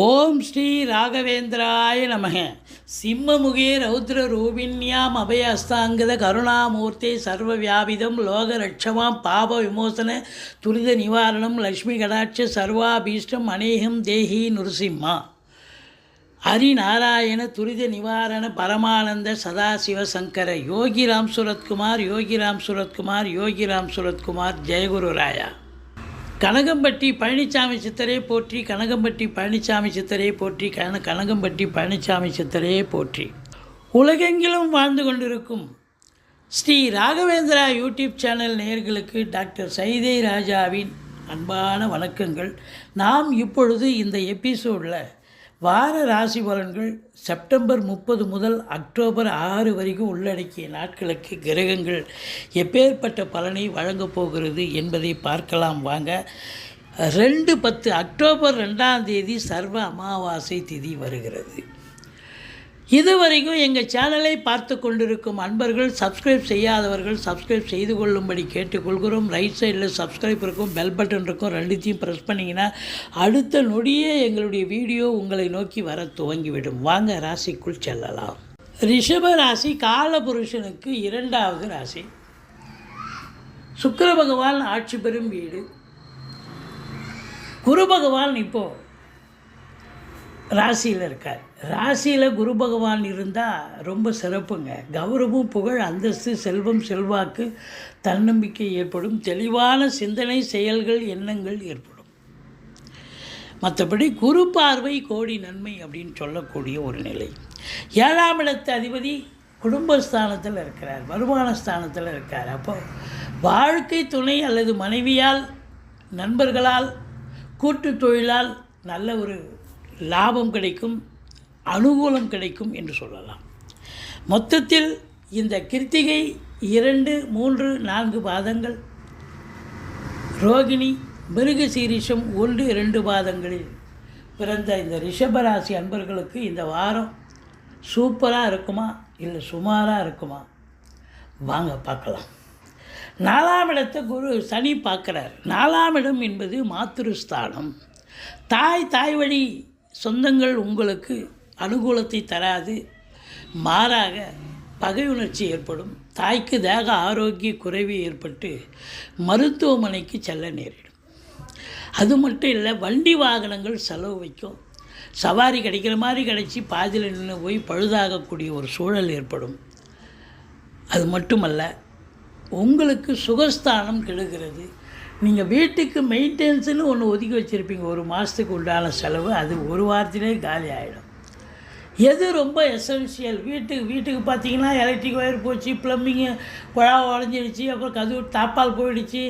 ஓம் ஸ்ரீ ராகவேந்திராய நமக. சிம்மமுகே ரௌத்ரரூபிண்யாம் அபயஸ்தாங்கத கருணாமூர்த்தி சர்வவியாபிதம் லோகரட்சமாம் பாப விமோசன துரித நிவாரணம் லக்ஷ்மி கடாட்ச சர்வாபீஷ்டம் அநேகம் தேஹி நுருசிம்மா. ஹரிநாராயண துரித நிவாரண பரமானந்த சதாசிவசங்கர யோகிராம் சுரத்குமார் யோகிராம் சுரத்குமார் யோகிராம் சுரத்குமார் ஜெயகுரு ராயா. கனகம்பட்டி பழனிசாமி சித்தரே போற்றி, கனகம்பட்டி பழனிசாமி சித்தரே போற்றி, கனகம்பட்டி பழனிசாமி சித்தரே போற்றி. உலகெங்கிலும் வாழ்ந்து கொண்டிருக்கும் ஸ்ரீ ராகவேந்திரா யூடியூப் சேனல் நேயர்களுக்கு டாக்டர் சைதை ராஜாவின் அன்பான வணக்கங்கள். நாம் இப்பொழுது இந்த எபிசோடில் வார ராசி பலன்கள் செப்டம்பர் 30 முதல் அக்டோபர் 6 வரைக்கும் உள்ளடக்கிய நாட்களுக்கு கிரகங்கள் எப்பேற்பட்ட பலனை வழங்கப் போகிறது என்பதை பார்க்கலாம் வாங்க. 2/10 அக்டோபர் 2ஆம் தேதி சர்வ அமாவாசை திதி வருகிறது. இதுவரைக்கும் எங்கள் சேனலை பார்த்து கொண்டிருக்கும் அன்பர்கள், சப்ஸ்கிரைப் செய்யாதவர்கள் சப்ஸ்கிரைப் செய்து கொள்ளும்படி கேட்டுக்கொள்கிறோம். ரைட் சைடில் சப்ஸ்கிரைப் இருக்கும், பெல் பட்டன் இருக்கும், ரெண்டுத்தையும் ப்ரெஸ் பண்ணிங்கன்னா அடுத்த நொடியே எங்களுடைய வீடியோ உங்களை நோக்கி வர துவங்கிவிடும். வாங்க ராசிக்குள் செல்லலாம். ரிஷப ராசி காலபுருஷனுக்கு 2வது ராசி. சுக்கிர பகவான் ஆட்சி பெறும் வீடு. குரு பகவான் இப்போது ராசியில் இருக்கார். ராசியில் குரு பகவான் இருந்தால் ரொம்ப சிறப்புங்க. கௌரவம், புகழ், அந்தஸ்து, செல்வம், செல்வாக்கு, தன்னம்பிக்கை ஏற்படும். தெளிவான சிந்தனை, செயல்கள், எண்ணங்கள் ஏற்படும். மற்றபடி குரு பார்வை கோடி நன்மை அப்படின்னு சொல்லக்கூடிய ஒரு நிலை. 7ஆம் இடத்து அதிபதி குடும்பஸ்தானத்தில் இருக்கிறார், வருமான ஸ்தானத்தில் இருக்கார். அப்போ வாழ்க்கை துணை அல்லது மனைவியால், நண்பர்களால், கூட்டு தொழிலால் நல்ல ஒரு லாபம் கிடைக்கும், அனுகூலம் கிடைக்கும் என்று சொல்லலாம். மொத்தத்தில் இந்த கிருத்திகை 2, 3, 4 பாதங்கள், ரோகிணி, மிருகசீரிஷம் 1, 2 பாதங்களில் பிறந்த இந்த ரிஷபராசி அன்பர்களுக்கு இந்த வாரம் சூப்பராக இருக்குமா இல்லை சுமாராக இருக்குமா? வாங்க பார்க்கலாம். 4ஆம் இடத்தை சனி பார்க்குறார். 4ஆம் இடம் என்பது மாத்திருஸ்தானம். தாய் வழி சொந்தங்கள் உங்களுக்கு அனுகூலத்தை தராது, மாறாக பகை உணர்ச்சி ஏற்படும். தாய்க்கு தேக ஆரோக்கிய குறைவு ஏற்பட்டு மருத்துவமனைக்கு செல்ல நேரிடும். அது மட்டும் இல்லை, வண்டி வாகனங்கள் செலவு வைக்கும். சவாரி கிடைக்கிற மாதிரி கிடைச்சி பாதியில் நின்று போய் பழுதாகக்கூடிய ஒரு சூழல் ஏற்படும். அது மட்டுமல்ல, உங்களுக்கு சுகஸ்தானம் கெடுகிறது. நீங்கள் வீட்டுக்கு மெயின்டெனன்ஸுன்னு ஒன்று ஒதுக்கி வச்சுருப்பீங்க, ஒரு மாதத்துக்கு உண்டான செலவு, அது ஒரு வாரத்திலே காலி ஆகிடும். எது ரொம்ப எசென்ஷியல், வீட்டுக்கு பார்த்தீங்கன்னா எலக்ட்ரிக் ஒயர் போச்சு, ப்ளம்பிங்கு குழாவை உடஞ்சிடுச்சு, அப்புறம் கதவு தாப்பால் போயிடுச்சு,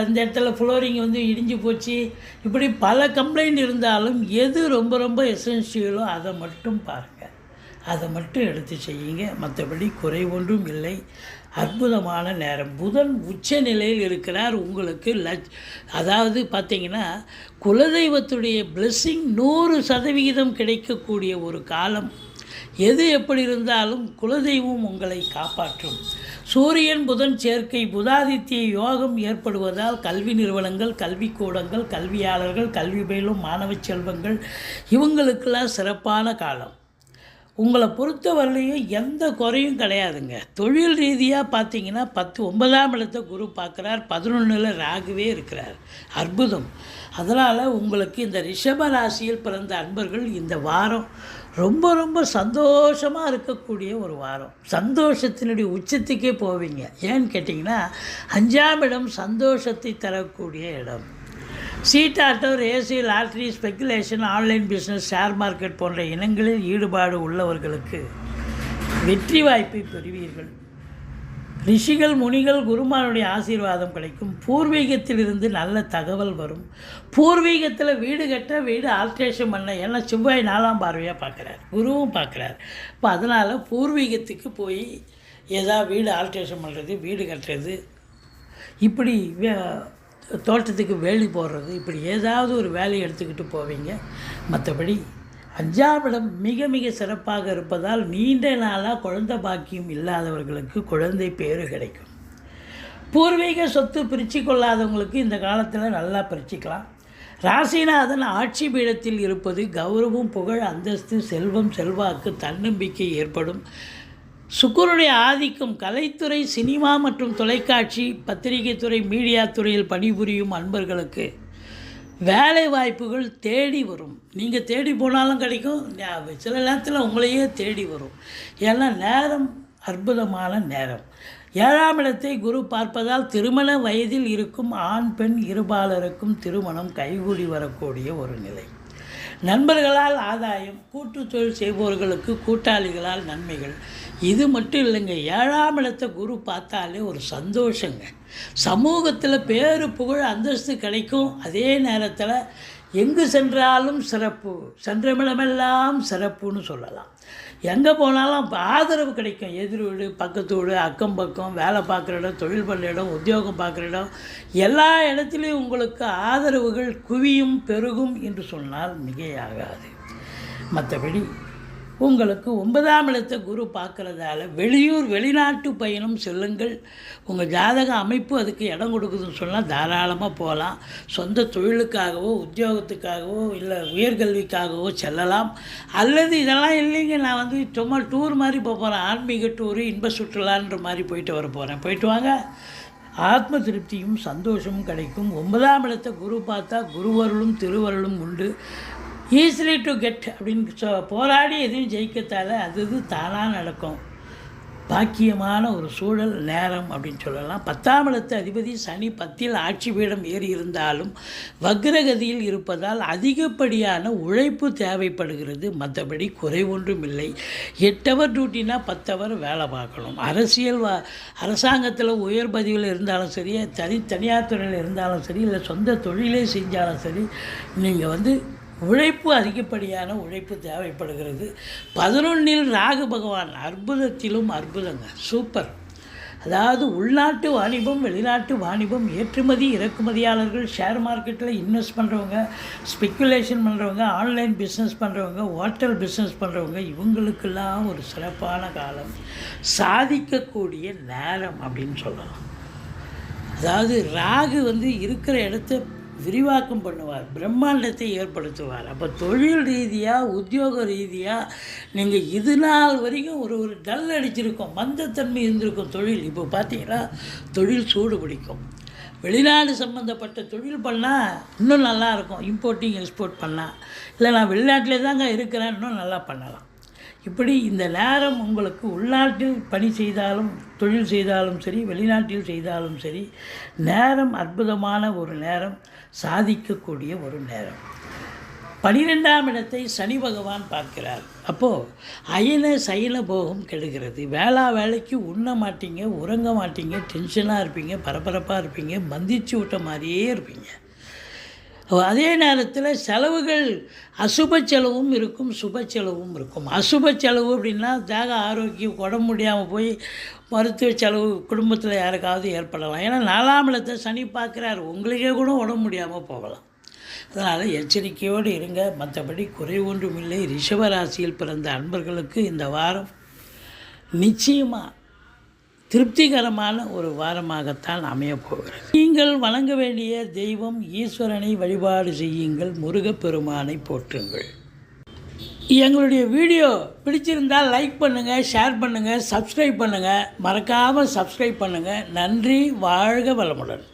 இந்த இடத்துல ஃப்ளோரிங் இடிஞ்சு போச்சு, இப்படி பல கம்ப்ளைண்ட் இருந்தாலும் எது ரொம்ப எசென்ஷியலோ அதை மட்டும் பாருங்கள், அதை மட்டும் எடுத்து செய்யுங்க. மற்றபடி குறை ஒன்றும் இல்லை. அற்புதமான நேரம். புதன் உச்ச நிலையில் இருக்கிறார். உங்களுக்கு அதாவது பார்த்திங்கன்னா குலதெய்வத்துடைய பிளெஸ்ஸிங் 100% கிடைக்கக்கூடிய ஒரு காலம். எது எப்படி இருந்தாலும் குலதெய்வம் உங்களை காப்பாற்றும். சூரியன் புதன் சேர்க்கை, புதாதித்ய யோகம் ஏற்படுவதால் கல்வி நிறுவனங்கள், கல்விக்கூடங்கள், கல்வியாளர்கள், கல்வி பயிலும் மாணவ செல்வங்கள் இவங்களுக்கெல்லாம் சிறப்பான காலம். உங்களை பொறுத்தவரையிலையும் எந்த குறையும் கிடையாதுங்க. தொழில் ரீதியாக பார்த்தீங்கன்னா 9ஆம் இடத்தை குரு பார்க்குறார், 11ல் ராகுவே இருக்கிறார். அற்புதம். அதனால் உங்களுக்கு இந்த ரிஷப ராசியில் பிறந்த அன்பர்கள் இந்த வாரம் ரொம்ப சந்தோஷமாக இருக்கக்கூடிய ஒரு வாரம். சந்தோஷத்தினுடைய உச்சத்துக்கே போவீங்க. ஏன்னு கேட்டிங்கன்னா 5ஆம் இடம் சந்தோஷத்தை தரக்கூடிய இடம். சீட்டாட்டம், race, lottery, speculation, online business, share market போன்ற இனங்களில் ஈடுபாடு உள்ளவர்களுக்கு வெற்றி வாய்ப்பை பெறுவீர்கள். ரிஷிகள், முனிகள், குருமானுடைய ஆசீர்வாதம் கிடைக்கும். பூர்வீகத்திலிருந்து நல்ல தகவல் வரும். பூர்வீகத்தில் வீடு கட்ட, வீடு ஆல்ட்ரேஷன் பண்ண, ஏன்னா செவ்வாய் 4ஆம் பார்வையாக பார்க்குறார், குருவும் பார்க்குறார். இப்போ அதனால் பூர்வீகத்துக்கு போய் ஏதாவது வீடு ஆல்ட்ரேஷன் பண்ணுறது, வீடு கட்டுறது, இப்படி தோட்டத்துக்கு வேலி போடுறது, இப்படி ஏதாவது ஒரு வேலையை எடுத்துக்கிட்டு போவீங்க. மற்றபடி 5ஆம் இடம் மிக சிறப்பாக இருப்பதால் நீண்ட நாளாக குழந்தை பாக்கியம் இல்லாதவர்களுக்கு குழந்தை பேறு கிடைக்கும். பூர்வீக சொத்து பிரித்து கொள்ளாதவங்களுக்கு இந்த காலத்தில் நல்லா பிரிச்சுக்கலாம். ராசிநாதன் ஆட்சி பீடத்தில் இருப்பது கௌரவம், புகழ், அந்தஸ்து, செல்வம், செல்வாக்கு, தன்னம்பிக்கை ஏற்படும். சுக்கிரனுடைய ஆதிக்கம் கலைத்துறை, சினிமா மற்றும் தொலைக்காட்சி, பத்திரிகை துறை, மீடியா துறையில் பணிபுரியும் அன்பர்களுக்கு வேலை வாய்ப்புகள் தேடி வரும். நீங்கள் தேடி போனாலும் கிடைக்கும், சில நேரத்தில் உங்களையே தேடி வரும். ஏன்னா நேரம் அற்புதமான நேரம். 7ஆம் இடத்தை குரு பார்ப்பதால் திருமண வயதில் இருக்கும் ஆண் பெண் இருபாலருக்கும் திருமணம் கைகூடி வரக்கூடிய ஒரு நிலை. நண்பர்களால் ஆதாயம், கூட்டு தொழில் செய்பவர்களுக்கு கூட்டாளிகளால் நன்மைகள். இது மட்டும் இல்லைங்க, 7ஆம் இடத்தை குரு பார்த்தாலே ஒரு சந்தோஷங்க. சமூகத்தில் பேரு, புகழ், அந்தஸ்து கிடைக்கும். அதே நேரத்தில் எங்கு சென்றாலும் சிறப்பு, சென்றமிடமெல்லாம் சிறப்புன்னு சொல்லலாம். எங்கே போனாலும் ஆதரவு கிடைக்கும். எதிர் வீடு, பக்கத்து வீடு, அக்கம் பக்கம், வேலை பார்க்குற இடம், தொழில் பண்ணுற இடம், உத்தியோகம் பார்க்குற இடம், எல்லா இடத்துலையும் உங்களுக்கு ஆதரவுகள் குவியும், பெருகும் என்று சொன்னால் மிகையாகாது. மற்றபடி உங்களுக்கு 9ஆம் இடத்தை குரு பார்க்குறதால வெளியூர், வெளிநாட்டு பயணம் செல்லுங்கள். உங்கள் ஜாதக அமைப்பு அதுக்கு இடம் கொடுக்குதுன்னு சொன்னால் தாராளமாக போகலாம். சொந்த தொழிலுக்காகவோ, உத்தியோகத்துக்காகவோ, இல்லை உயர்கல்விக்காகவோ செல்லலாம். அல்லது இதெல்லாம் இல்லைங்க, நான் சும்மா டூர் மாதிரி போகிறேன், ஆன்மீக டூரு, இன்ப சுற்றுலான்ற மாதிரி போயிட்டு வர போகிறேன், போயிட்டு வாங்க. ஆத்ம திருப்தியும் சந்தோஷமும் கிடைக்கும். 9ஆம் இடத்தை குரு பார்த்தா குருவருளும் திருவருளும் உண்டு. ஈஸிலி டு கெட் அப்படின்னு போராடி எதையும் ஜெயிக்கத்தால் அது தானாக நடக்கும். பாக்கியமான ஒரு சூழல், நேரம் அப்படின்னு சொல்லலாம். 10ஆம் இடத்து அதிபதி சனி 10இல் ஆட்சி பீடம் ஏறி இருந்தாலும் வக்ரகதியில் இருப்பதால் அதிகப்படியான உழைப்பு தேவைப்படுகிறது. மற்றபடி குறை ஒன்றும் இல்லை. 8 ஹவர் டியூட்டினா 10 ஹவர் வேலை பார்க்கணும். அரசாங்கத்தில் உயர் பதவியில் இருந்தாலும் சரி, தனியார் துறையில் இருந்தாலும் சரி, இல்லை சொந்த தொழிலே செஞ்சாலும் சரி, நீங்கள் உழைப்பு, அதிகப்படியான உழைப்பு தேவைப்படுகிறது. 11இல் ராகு பகவான், அற்புதத்திலும் அற்புதங்க, சூப்பர். அதாவது உள்நாட்டு வாணிபம், வெளிநாட்டு வாணிபம், ஏற்றுமதி இறக்குமதியாளர்கள், ஷேர் மார்க்கெட்டில் இன்வெஸ்ட் பண்ணுறவங்க, ஸ்பெக்குலேஷன் பண்ணுறவங்க, ஆன்லைன் பிஸ்னஸ் பண்ணுறவங்க, ஹோட்டல் பிஸ்னஸ் பண்ணுறவங்க, இவங்களுக்கெல்லாம் ஒரு சிறப்பான காலம், சாதிக்கக்கூடிய நேரம் அப்படின்னு சொல்லலாம். அதாவது ராகு இருக்கிற இடத்த விரிவாக்கம் பண்ணுவார், பிரம்மாண்டத்தை ஏற்படுத்துவார். அப்போ தொழில் ரீதியாக, உத்தியோக ரீதியாக நீங்கள் இது நாள் வரைக்கும் ஒரு டல் அடிச்சிருக்கோம், மந்தத்தன்மை இருந்திருக்கும் தொழில். இப்போ பார்த்தீங்கன்னா தொழில் சூடு பிடிக்கும். வெளிநாடு சம்மந்தப்பட்ட தொழில் பண்ணால் இன்னும் நல்லாயிருக்கும். இம்போர்ட்டிங் எக்ஸ்போர்ட் பண்ணால், இல்லை நான் வெளிநாட்டிலே தாங்க இருக்கிறேன், இன்னும் நல்லா பண்ணலாம். இப்படி இந்த நேரம் உங்களுக்கு உள்நாட்டில் பணி செய்தாலும், தொழில் செய்தாலும் சரி, வெளிநாட்டில் செய்தாலும் சரி, நேரம் அற்புதமான ஒரு நேரம், சாதிக்கக்கூடிய ஒரு நேரம். 12ஆம் இடத்தை சனி பகவான் பார்க்கிறார். அப்போது அயன சயன போகம் கெடுகிறது. வேலைக்கு உண்ண மாட்டீங்க, உறங்க மாட்டீங்க, டென்ஷனாக இருப்பீங்க, பரபரப்பாக இருப்பீங்க, மந்திச்சு விட்ட மாதிரியே இருப்பீங்க. அதே நேரத்தில் செலவுகள், அசுப செலவும் இருக்கும், சுப செலவும் இருக்கும். அசுப செலவு அப்படின்னா தேக ஆரோக்கியம், உடம்பு முடியாமல் போய் மருத்துவ செலவு குடும்பத்தில் யாருக்காவது ஏற்படலாம். ஏன்னா 4ஆம் இடத்தை சனி பார்க்குறாரு, உங்களுக்கே கூட உடம்பு முடியாமல் போகலாம். அதனால் எச்சரிக்கையோடு இருங்க. மற்றபடி குறை ஒன்றும் இல்லை. ரிஷபராசியில் பிறந்த அன்பர்களுக்கு இந்த வாரம் நிச்சயமாக திருப்திகரமான ஒரு வாரமாகத்தான் அமையப்போகிறது. நீங்கள் வணங்க வேண்டிய தெய்வம் ஈஸ்வரனை வழிபாடு செய்யுங்கள், முருகப்பெருமானை போற்றுங்கள். எங்களுடைய வீடியோ பிடிச்சிருந்தால் லைக் பண்ணுங்கள், ஷேர் பண்ணுங்கள், சப்ஸ்கிரைப் பண்ணுங்கள். மறக்காமல் சப்ஸ்கிரைப் பண்ணுங்கள். நன்றி. வாழ்க வளமுடன்.